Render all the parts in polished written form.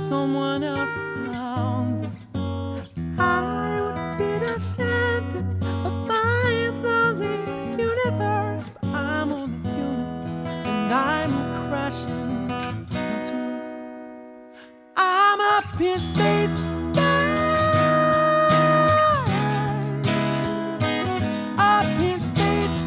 someone else around, I would be the center of my lonely universe. But I'm only human, and I'm crashing into it. I'm up in space, up in space.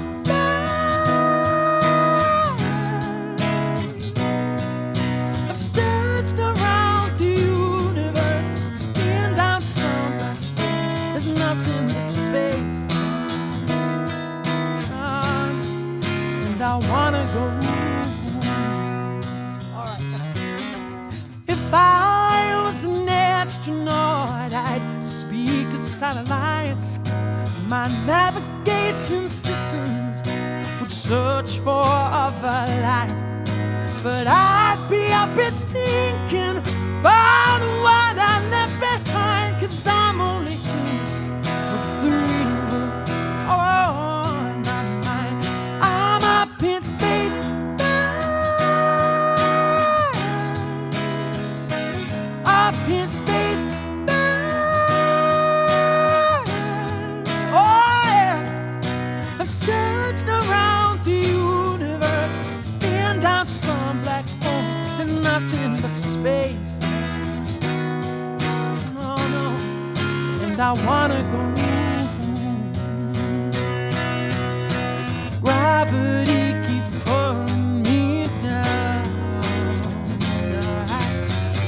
I've searched around the universe, been down somewhere. There's nothing but space, and I wanna go. Alright. If I was an astronaut, I'd speak to satellites. My navigation systems would search for other life. But I'd be up here thinking about what I left behind, 'cause I'm only human with three words on my mind. I'm up in space, up in space. Oh yeah, I've searched around the universe, been down some black hole. There's nothing but space. No, no, and I wanna go. Gravity keeps pulling me down.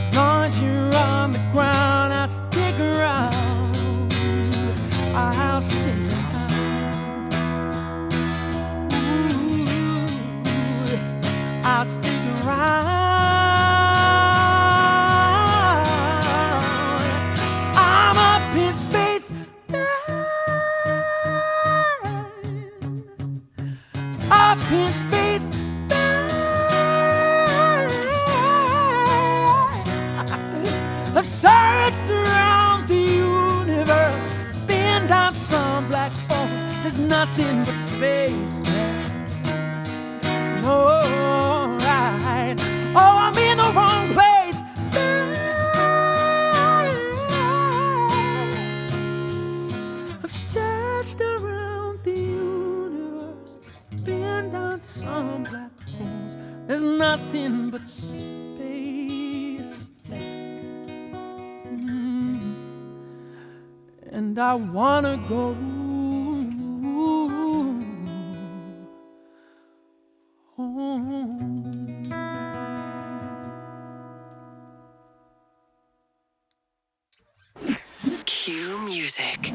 As long as you're on the ground, I'll stick around. I'll stick around. I'll stick around. I'm up in space, up in space. I've searched around the universe, been down some black holes. There's nothing but space, man. No, right. Oh, I'm in the wrong place. I've searched around the universe, been down some black holes. There's nothing but space left. And I wanna go home. Cue music.